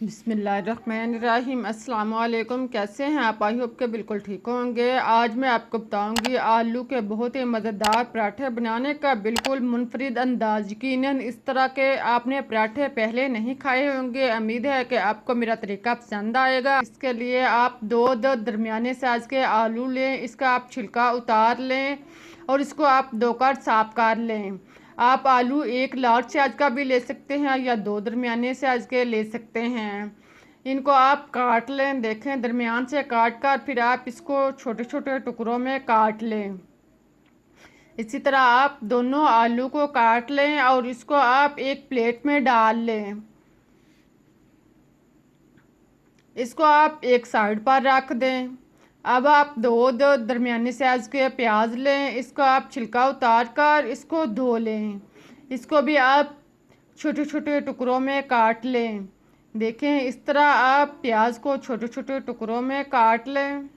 बिस्मिल्लाहिर्रहमानिर्रहीम। अस्सलाम वालेकुम। कैसे हैं आप? आई होप के बिल्कुल ठीक होंगे। आज मैं आपको बताऊंगी आलू के बहुत ही मज़ेदार पराठे बनाने का बिल्कुल मुनफरिद अंदाज। यकीनन इस तरह के आपने पराठे पहले नहीं खाए होंगे। उम्मीद है कि आपको मेरा तरीका पसंद आएगा। इसके लिए आप दो दरमियाने साइज़ के आलू लें, इसका आप छिलका उतार लें और इसको आप दो कट साफ कर लें। आप आलू एक लार्ज साइज का भी ले सकते हैं या दो दरमियाने साइज के ले सकते हैं। इनको आप काट लें, देखें दरमियान से काट कर फिर आप इसको छोटे छोटे टुकड़ों में काट लें। इसी तरह आप दोनों आलू को काट लें और इसको आप एक प्लेट में डाल लें। इसको आप एक साइड पर रख दें। अब आप दो दरमियाने साइज के प्याज लें, इसको आप छिलका उतार कर इसको धो लें। इसको भी आप छोटे छोटे टुकड़ों में काट लें। देखें इस तरह आप प्याज को छोटे छोटे टुकड़ों में काट लें।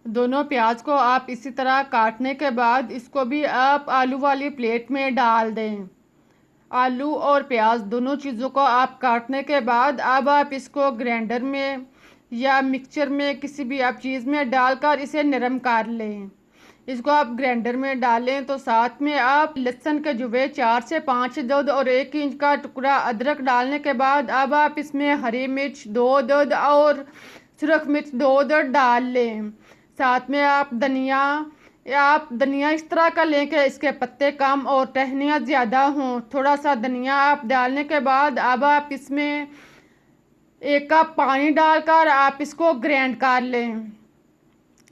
दोनों प्याज को आप इसी तरह काटने के बाद इसको भी आप आलू वाली प्लेट में डाल दें। आलू और प्याज दोनों चीज़ों को आप काटने के बाद अब आप इसको ग्राइंडर में या मिक्सचर में किसी भी आप चीज़ में डालकर इसे नरम कर लें। इसको आप ग्राइंडर में डालें तो साथ में आप लहसुन के जुवे 4 से 5 अदद और 1 इंच का टुकड़ा अदरक डालने के बाद अब आप इसमें हरी मिर्च 2 अदद और सुरख मिर्च 2 अदद डाल लें। साथ में आप धनिया इस तरह का लें कि इसके पत्ते कम और टहनियाँ ज़्यादा हों। थोड़ा सा धनिया आप डालने के बाद अब आप इसमें 1 कप पानी डालकर आप इसको ग्राइंड कर लें।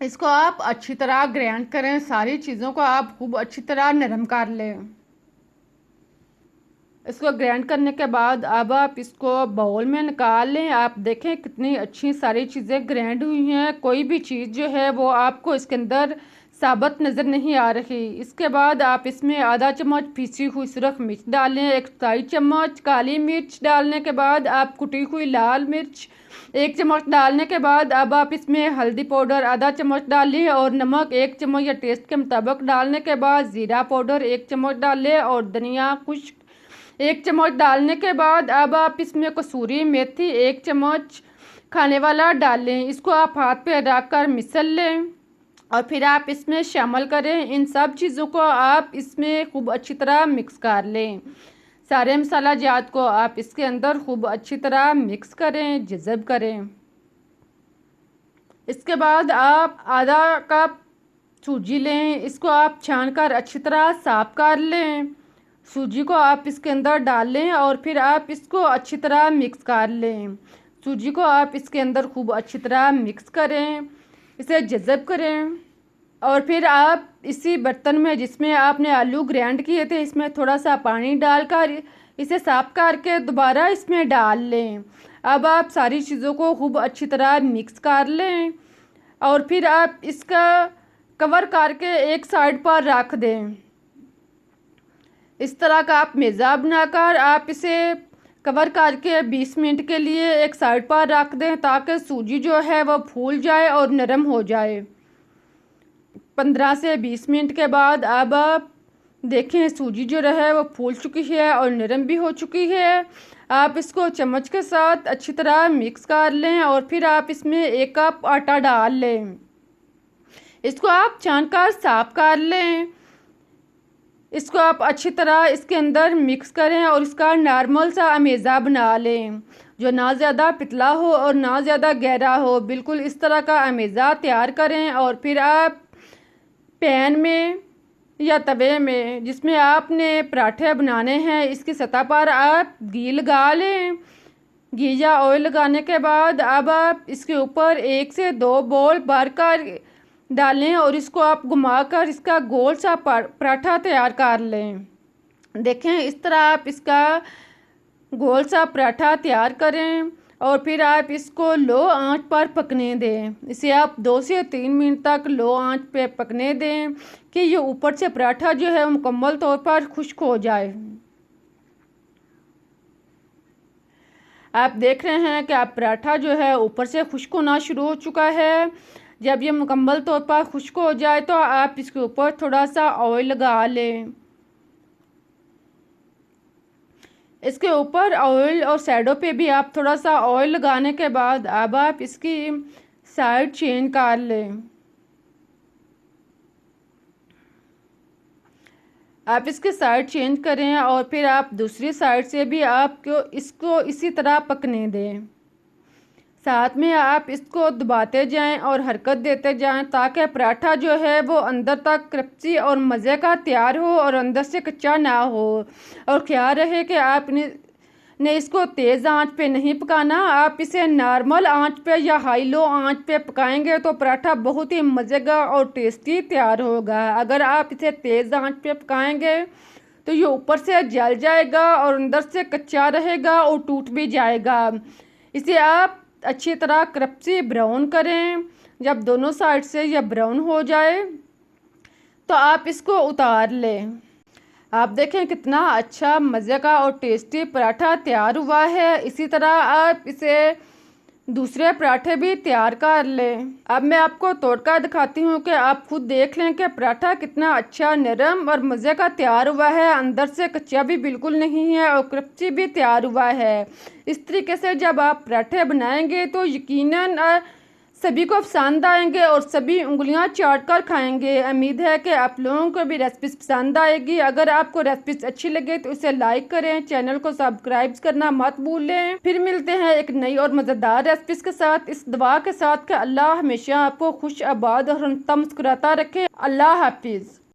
इसको आप अच्छी तरह ग्राइंड करें, सारी चीज़ों को आप खूब अच्छी तरह नरम कर लें। इसको ग्राइंड करने के बाद अब आप इसको बाउल में निकाल लें। आप देखें कितनी अच्छी सारी चीज़ें ग्राइंड हुई हैं, कोई भी चीज़ जो है वो आपको इसके अंदर साबुत नज़र नहीं आ रही। इसके बाद आप इसमें आधा चम्मच पीसी हुई सुरख मिर्च डालें, 1 चौथाई चम्मच काली मिर्च डालने के बाद आप कुटी हुई लाल मिर्च 1 चम्मच डालने के बाद अब आप इसमें हल्दी पाउडर आधा चम्मच डालें और नमक 1 चम्मच या टेस्ट के मुताबिक डालने के बाद ज़ीरा पाउडर 1 चम्मच डालें और धनिया खुश्क 1 चम्मच डालने के बाद अब आप इसमें कसूरी मेथी 1 चम्मच खाने वाला डालें। इसको आप हाथ पे रख कर मिसल लें और फिर आप इसमें शामिल करें। इन सब चीज़ों को आप इसमें खूब अच्छी तरह मिक्स कर लें। सारे मसाला जात को आप इसके अंदर खूब अच्छी तरह मिक्स करें, जज़ब करें। इसके बाद आप आधा कप सूजी लें, इसको आप छान कर अच्छी तरह साफ कर लें। सूजी को आप इसके अंदर डाल लें और फिर आप इसको अच्छी तरह मिक्स कर लें। सूजी को आप इसके अंदर खूब अच्छी तरह मिक्स करें, इसे जज़ब करें और फिर आप इसी बर्तन में जिसमें आपने आलू ग्राइंड किए थे इसमें थोड़ा सा पानी डालकर इसे साफ करके दोबारा इसमें डाल लें। अब आप सारी चीज़ों को खूब अच्छी तरह मिक्स कर लें और फिर आप इसका कवर करके एक साइड पर रख दें। इस तरह का आप मेज़ा बनाकर आप इसे कवर करके 20 मिनट के लिए एक साइड पर रख दें ताकि सूजी जो है वह फूल जाए और नरम हो जाए। 15 से 20 मिनट के बाद अब आप देखें सूजी जो है वो फूल चुकी है और नरम भी हो चुकी है। आप इसको चम्मच के साथ अच्छी तरह मिक्स कर लें और फिर आप इसमें 1 कप आटा डाल लें। इसको आप छान कर साफ कर लें। इसको आप अच्छी तरह इसके अंदर मिक्स करें और इसका नॉर्मल सा अमेज़ा बना लें, जो ना ज़्यादा पतला हो और ना ज़्यादा गहरा हो। बिल्कुल इस तरह का अमेज़ा तैयार करें और फिर आप पैन में या तवे में जिसमें आपने पराठे बनाने हैं इसकी सतह पर आप घी लगा लें। घी या ऑयल लगाने के बाद अब आप इसके ऊपर 1 से 2 बॉल भरकर डालें और इसको आप घुमाकर इसका गोल सा पराठा तैयार कर लें। देखें इस तरह आप इसका गोल सा पराठा तैयार करें और फिर आप इसको लो आंच पर पकने दें। इसे आप 2 से 3 मिनट तक लो आंच पे पकने दें कि ये ऊपर से पराठा जो है मुकम्मल तौर पर खुश्क हो जाए। आप देख रहे हैं कि आप पराठा जो है ऊपर से खुश्क होना शुरू हो चुका है। जब ये मुकम्मल तौर पर खुश्क हो जाए तो आप इसके ऊपर थोड़ा सा ऑयल लगा लें। इसके ऊपर ऑयल और साइडों पे भी आप थोड़ा सा ऑयल लगाने के बाद अब आप इसकी साइड चेंज कर लें। आप इसके साइड चेंज करें और फिर आप दूसरी साइड से भी आपको इसको इसी तरह पकने दें। साथ में आप इसको दबाते जाएं और हरकत देते जाएं ताकि पराठा जो है वो अंदर तक क्रिस्पी और मज़े का तैयार हो और अंदर से कच्चा ना हो। और ख्याल रहे कि आपने इसको तेज़ आंच पे नहीं पकाना, आप इसे नॉर्मल आंच पे या हाई लो आंच पे पकाएंगे तो पराठा बहुत ही मज़ेदार और टेस्टी तैयार होगा। अगर आप इसे तेज़ आंच पे पकाएंगे तो ये ऊपर से जल जाएगा और अंदर से कच्चा रहेगा और टूट भी जाएगा। इसे आप अच्छी तरह क्रिस्पी ब्राउन करें। जब दोनों साइड से यह ब्राउन हो जाए तो आप इसको उतार लें। आप देखें कितना अच्छा मज़े का और टेस्टी पराठा तैयार हुआ है। इसी तरह आप इसे दूसरे पराठे भी तैयार कर लें। अब मैं आपको तोड़कर दिखाती हूँ कि आप खुद देख लें कि पराठा कितना अच्छा नरम और मज़े का तैयार हुआ है, अंदर से कच्चा भी बिल्कुल नहीं है और क्रिस्पी भी तैयार हुआ है। इस तरीके से जब आप पराठे बनाएंगे तो यकीनन सभी को पसंद आएंगे और सभी उंगलियां चाट कर खाएंगे। उम्मीद है कि आप लोगों को भी रेसिपी पसंद आएगी। अगर आपको रेसिपी अच्छी लगे तो इसे लाइक करें, चैनल को सब्सक्राइब करना मत भूलें। फिर मिलते हैं एक नई और मज़ेदार रेसिपी के साथ, इस दुआ के साथ कि अल्लाह हमेशा आपको खुश आबाद और मुस्कुराता रखे। अल्लाह हाफिज़।